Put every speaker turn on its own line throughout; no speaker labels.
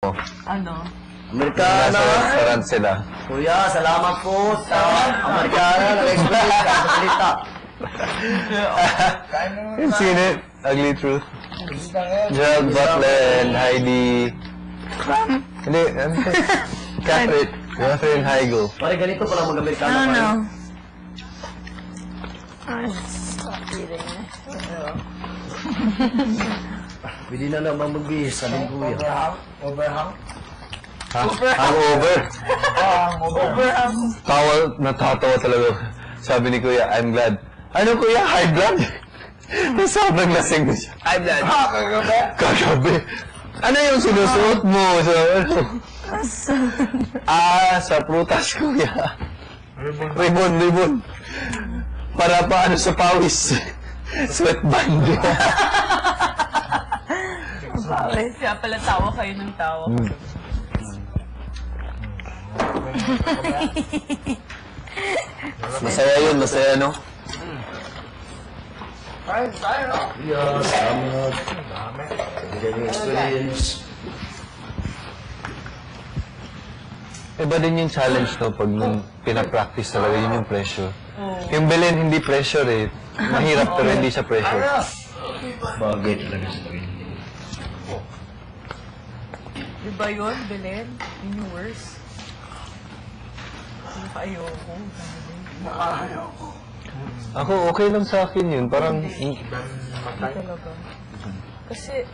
Ano?
Amerikana.
Nasa restaurant sila.
Kuya, salamat po sa Amerikana. Nag-explain ka sa salita.
You've seen it? Ugly Truth. Gerald Butler and Heidi... Hindi, ano to? Catherine Heigl.
Pare, ganito pala mag-Amerikana.
I don't know.
Pwede na naman mag-bihis sa ning kuya.
Overhang?
Ha? Hangover.
Overhang.
Natatawa talaga. Sabi ni Kuya, I'm glad. Ano Kuya? High blood? Sobrang lasing na siya.
High blood.
Kagabi?
Kagabi. Ano yung sinusuot mo? Sa ano? Sa prutas Kuya. Ribbon. Para paano sa pawis. Sweatband.
Pawis. Kaya pala tawa kayo ng tawa.
Masaya yun, masaya no?
Kain, no?
Yes, salamat. Galing experience.
Iba din yung challenge no, pag nung pinapractice talaga, yun yung pressure. Yung Belen, hindi pressure eh. Mahirap pero hindi siya pressure.
Bagay talaga sa akin.
Diba yun, Belen? Yun yung worst. Ano ka ayoko?
Ayoko.
Ako, okay lang sa akin yun. Parang,
Talaga. Kasi,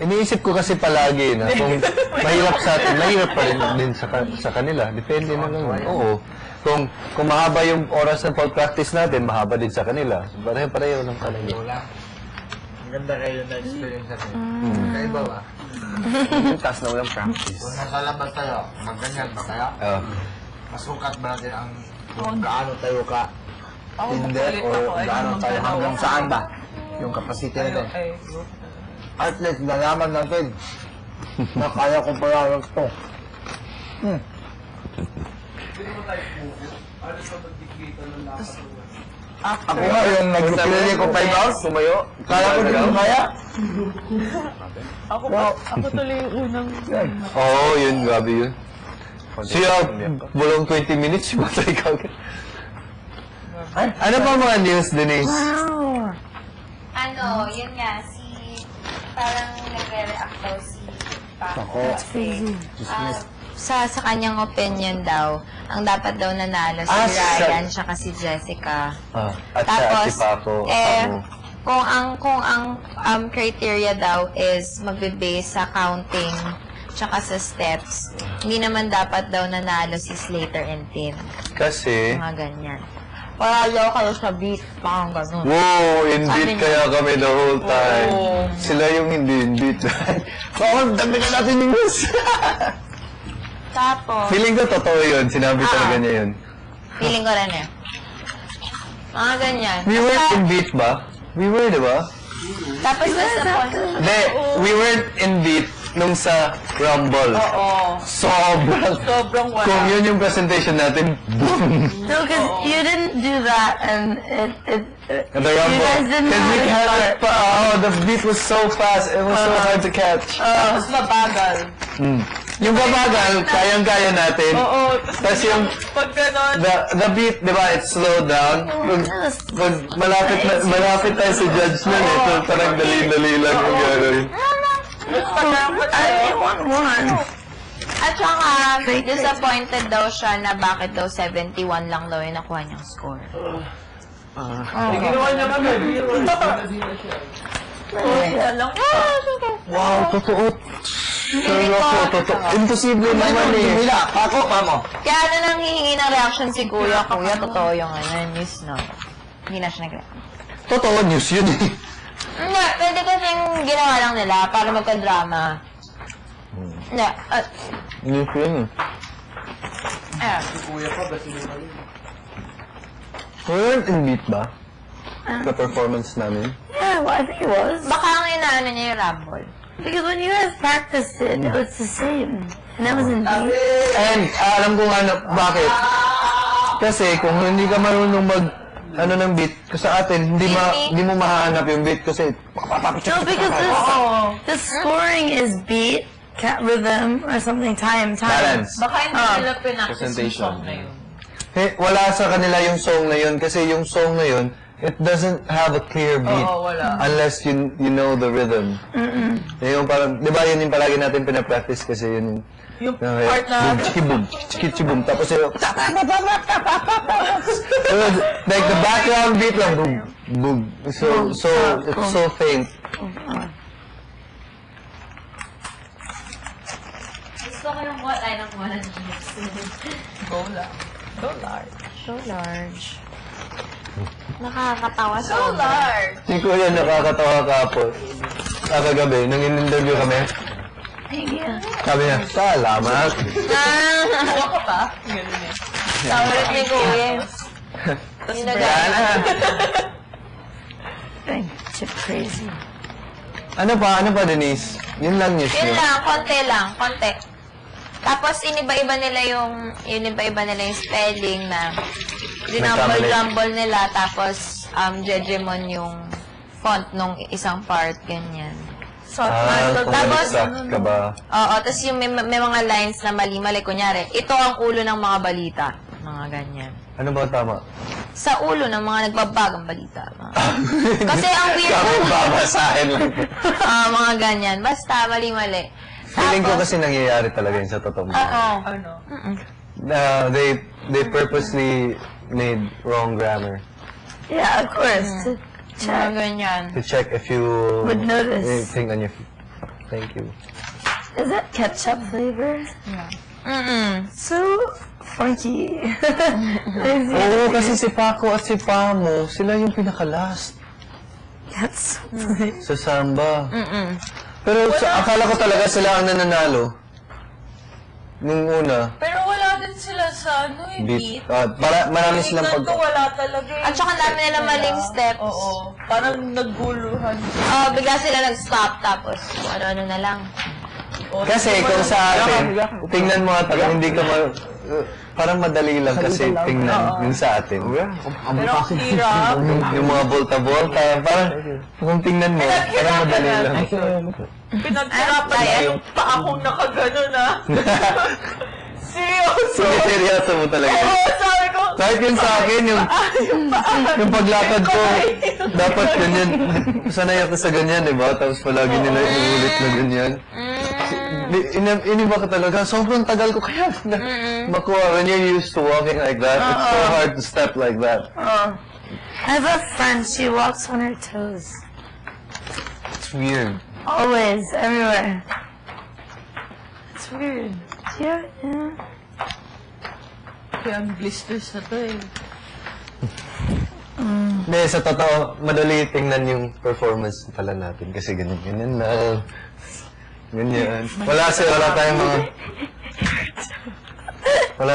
iniisip ko kasi palagi na kung mahirap sa atin, mahirap pa rin din sa kanila. Depende na lang. Oo. Kung mahaba yung oras ng pag-practice natin, mahaba din sa kanila. Pareho lang talaga.
Wala. Maganda kayo na experience natin. Kaiba ba?
Yung taas na walang practice.
Kung nasa labas tayo, magganyan ba kaya? Masukat ba natin ang kung gaano tayo ka
ako
hindi
makulit
o
ako.
gaano tayo hanggang saan ba? Yung capacity natin. At least nalaman natin na kaya ko pala lang ito. Ako nga yung nag-play ko 5 hours,
Tumayo.
kaya ko din kaya.
Ako tuloy yung unang...
Oo, yun. Grabe yun. Siya, bulong 20 minutes, matay ka agad. Ano pa mga news, Denise?
Ano, yun nga, parang nagre-react daw si Paco.
Ako.
Sa kanyang opinion daw, ang dapat daw nanalo si Ryan tsaka si Jessica.
At
Tapos,
si Paco.
kung ang criteria daw is magbe-base sa counting tsaka sa steps, hindi naman dapat daw nanalo si Slater and Tim.
Kasi,
Mga ganyan. Paralaw kayo sa beat, parang ganun.
wow, indeed
Sabi niya.
kaya kami the whole time.
Oo.
Sila yung hindi indeed. Bakit dami na natin yung news?
Tapos,
Feeling ko totoo yun. Sinabi talaga niya yun.
feeling ko rin eh. Mga ganyan.
We weren't in beat ba? We were, di ba?
Tapos nasa point.
Hindi, we weren't in beat nung sa Rumble.
Oo. Sobrang wala.
Kung yun yung presentation natin, boom!
No, because you didn't do that, and
And the Rumble.
you guys didn't
Because we
know
had
it.
the beat was so fast. It was so hard to catch.
Tapos mabagal.
Yung babagal, kayang-kaya natin.
Oo.
Tapos yung
Pag ganon,
the beat, di ba, it slowed down. Pag malapit tayo sa judge nun eh. So parang dali-dali lang yung gano'n.
At saka, disappointed daw siya na bakit daw 71 lang daw yung nakuha niyang score.
Ginawa niya kami.
Wow, totoo. Seryoso, totoo. Imposible naman eh.
Mila, ako, mamo.
Kaya ano nang hihingi ng reaction si Kuya? Kuya, totoo yung news, no? Hindi na siya nag-react.
Totoo, news yun eh.
Hindi, pwede kasing ginawa lang nila para magka-drama. Hindi,
News yun eh. We weren't in beat ba? The performance namin.
Yeah, well, I think it was.
baka ang inaano niya yung Rumble.
Because when you guys practiced it, it was the same. And that was in deep.
And alam ko nga na bakit. Kasi kung hindi ka marunong ano ng beat. Kasi sa atin, hindi mo mahanap yung beat kasi
No, because the scoring is beat, rhythm, or something, time.
balance.
Baka hindi nila pinaktis yung
Presentation.
song na yun.
Wala sa kanila yung song na yun kasi yung song na yun, it doesn't have a clear beat
Oo, wala.
unless you know the rhythm. Yung parang, di ba yun yung palagi natin pinapractice kasi yun
Yung part na...
boom, chiki boom, tapos yung like the background beat lang, boom, boom. So it's so faint.
Gusto ko yung what ay ng walang
Go lang. Go large.
So large. Nakakatawa
So
sobra.
large!
Si Kuya nakakatawa kapon. Kagabi, nang in-interview kami, sabi niya, salamat.
Kuha ka pa? Ganun eh.
Saulit ni Kuya. Ginagaya.
Chip crazy.
Ano pa, Denise? Yun lang news
Yun
niyo.
lang, konti. Tapos, iniba-iba nila yung spelling na dinumble-jumble nila, tapos, Jejemon yung font nung isang part, ganyan.
So,
Kung
Tapos-
nag-suck ka ba?
Oo, tapos yung may mga lines na mali-mali, kunyari, ito ang ulo ng mga balita. Mga ganyan.
Ano ba tama?
Sa ulo ng mga nagbabagang balita. Kasi ang weird
Kami babasahin lang.
mga ganyan. Basta, mali-mali.
Feeling ko
Tapos,
kasi nangyayari talaga yun sa totoo.
oo.
ano?
They purposely made wrong grammar
Yeah, of course.
Mga ganyan.
to check if you
Would notice.
anything on your. Thank you.
Is that ketchup flavor? So funky.
Oo, kasi si Paco at si Pamo, sila yung pinaka-last
That's
sa samba. Pero akala ko talaga sila ang nananalo. Nung una,
Pero wala din sila sa ano eh,
beat.
beat.
Marami silang
Tingnan ko wala talaga eh.
At saka dami nila maling steps.
Oo. Parang nagguluhan.
Bigla sila nag-stop, tapos ano na lang.
Kasi kung sa atin, tingnan mo at hindi ka parang madali lang kasi tingnan yung sa atin.
Pero ang hirap.
Yung mga volta-volta, parang kung tingnan mo, parang madali lang.
Pinaghirapan
Ay,
niya yung paa kong nakaganon ah. Seryoso.
Seryoso mo talaga.
Oo, sabi ko.
Kahit yun sa akin, yung paglakad ko, dapat ganyan. Sanay ako sa ganyan, di ba? Tapos palagi nila iulit na ganyan. Iniba ka talaga. Sobrang tagal ko kaya makuha. When you're used to walking like that, it's so hard to step like that.
I have a friend, she walks on her toes.
It's weird.
Always, everywhere. It's weird. Yeah.
Kaya ang blisters na to eh.
Hindi, sa totoo, madali tingnan yung performance pala natin. Kasi ganyan na. Ganyan. Wala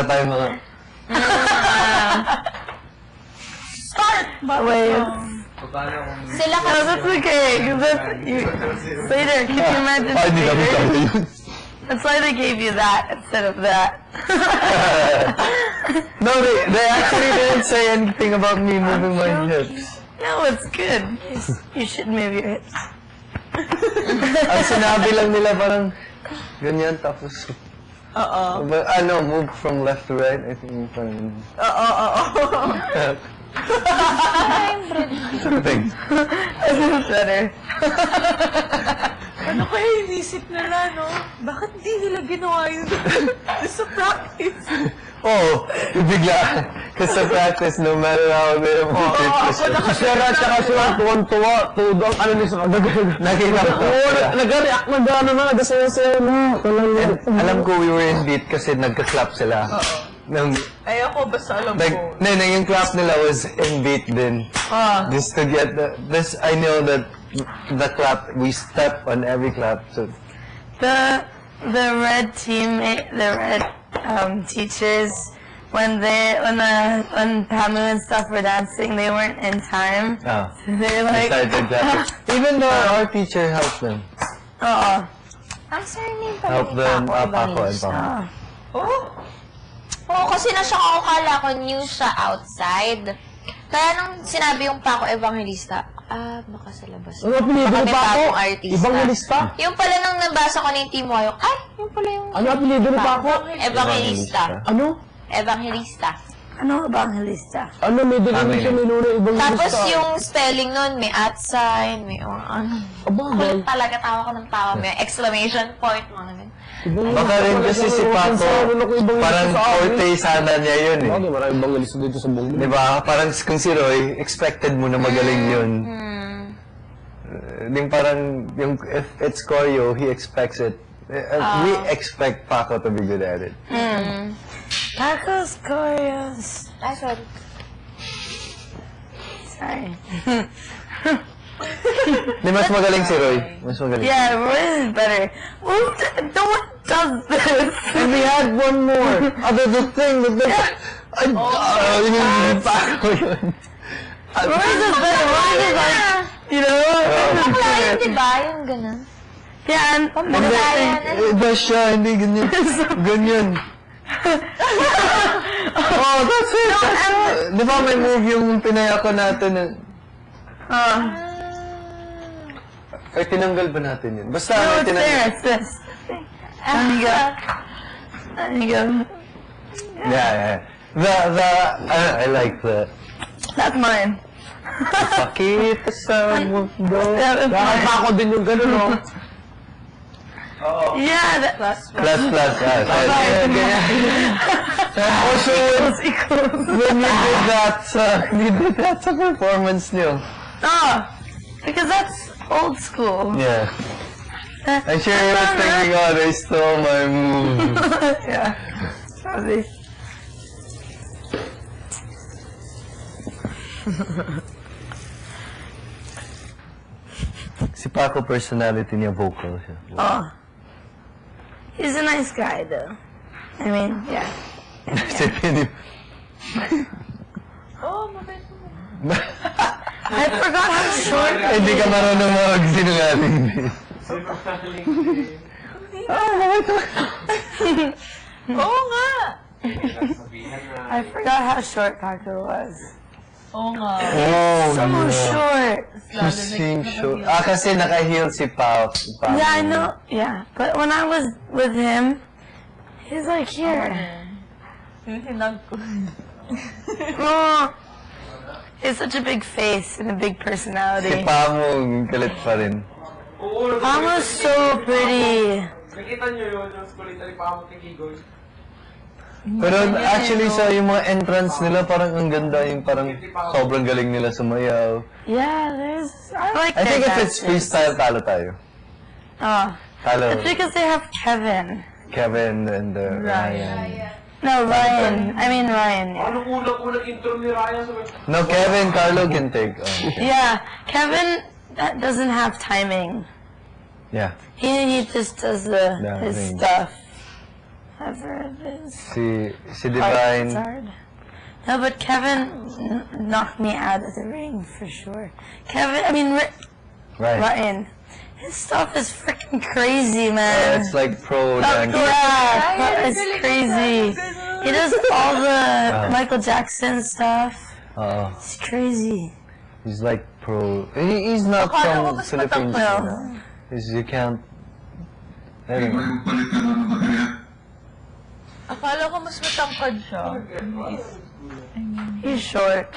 tayong mga...
Wait.
Sila
No, that's okay. 'Cause later, can you imagine?
Ay, di namin
later?
kami yun.
That's why they gave you that instead of that.
No, they actually didn't say anything about me moving my hips.
No, it's good. You should move your hips.
Ang sinabi lang nila parang ganyan tapos... move from left to right. I think parang... Thanks.
Better.
Ano kaya inisip nila, no? Bakit di nila ginawa yun sa practice?
Oh, bigla. Kasi sa practice, no matter how they have
Pero at saka sila tuwan-tuwa, tudong, ano niya sa kagagawin.
Nakita ko.
Oo, nag-react na gano'n na, nagsasayaw na.
Alam ko we were in beat kasi nagka-clap sila.
Ay ako, basta alam
Like,
ko.
yung clap nila was in beat din. Just to get this, I know that the clap, we step on every clap. So,
The red teammate, the red teachers, when Pamu and stuff were dancing, they weren't in time. They're like,
even though our teacher helped them.
ang surname pa
Help them, Paco and Pamo.
Oh?
Oo, kasi akala ko new siya outside. Kaya nung sinabi yung Paco Evangelista, baka sa labas.
Ano apelido
Baka
ni
may
Paco?
bagong artista.
Evangelista?
Yung pala nung nabasa ko na yung Timoyo, yung pala yung
Ano apelido ni Paco?
Evangelista.
Ano?
Evangelista.
Ano evangelista?
Ano, may definition ni Nuno Evangelista?
Tapos yung spelling nun, may at sign, may ano.
Abagay.
Kulit talaga, tawa ko ng tawa. May exclamation point, mga ganun.
Baka rin kasi si Paco, parang forte sana niya yun eh.
Bagay, maraming evangelista dito sa buong
Di ba? Parang kung si Roy, expected mo na magaling yun. Yung parang, yung if it's choreo, he expects it. We expect Paco to be good at it.
Tacos, choreos.
Sorry.
Sorry.
Di, mas magaling si Roy. Mas magaling.
Yeah, Roy is better. Well, no one does this.
And we had one more. The thing that the... Yung Paco yun.
Roy is better. Roy is like, you know?
Bakla yun, di ba? Yung ganun.
Yeah, and
Iba siya, hindi ganyan. Ganyan. Oh, that's it. Di ba may move yung pinayako natin na... Ay, tinanggal ba natin yun? Basta,
no,
may
it's there.
tinanggal.
It's this. There you go. There you go.
Yeah. I like the...
That's mine.
Pakita sa mundo.
That's
Dahil
mine.
Paco din yung gano'n, no?
Yeah, that,
Plus. Also, when you did that sa performance niyo.
because that's old school.
Yeah. I'm sure he was thinking, oh, they stole my move.
Yeah. Probably.
Si Paco, personality niya, vocal siya.
Oh. He's a nice guy, though. I mean, yeah.
Si Pinip.
I forgot how short.
Hindi ka marunong mag-sinungaling.
Oo nga.
I forgot how short Paco was.
Oo nga.
Oh,
So short.
You seem so... kasi naka-heel si Pao.
Yeah, I know. Yeah, but when I was with him, he's like here.
Yung hinag ko.
Oh, he has such a big face and a big
Si
personality.
Pao mo, galit pa rin.
Paco's so pretty.
Nakita niyo yun, yung kulit ni Pamo Tikigoy.
Pero actually sa yung mga entrance nila, parang ang ganda, yung parang sobrang galing nila sumayaw.
Yeah, I like
I
their
think if it's
dances.
freestyle, talo tayo.
Oh,
Talo.
it's because they have Kevin.
Kevin and Ryan.
No, Ryan. I mean Ryan. Yeah.
Anong unang intro ni Ryan sa
No, Kevin, Carlo can take.
Yeah, Kevin doesn't have timing.
Yeah.
He just does
Yeah,
his
range.
stuff. Whatever it is.
Si
It's
Divine.
hard. No, but Kevin knocked me out of the ring for sure. Kevin, I mean
Right.
Ryan. His stuff is freaking crazy, man.
It's like pro
Yeah,
dance.
it's crazy. He does all the Michael Jackson stuff. It's crazy.
He's like pro. He's not
Akala ko
from
mas
Philippines.
matangkad.
You can't. Anyway.
Akala ko mas matangkad siya.
He's short.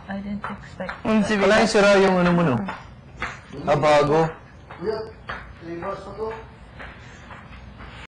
I didn't expect.
To be
Wala yung sira yung ano mo, no? Bago.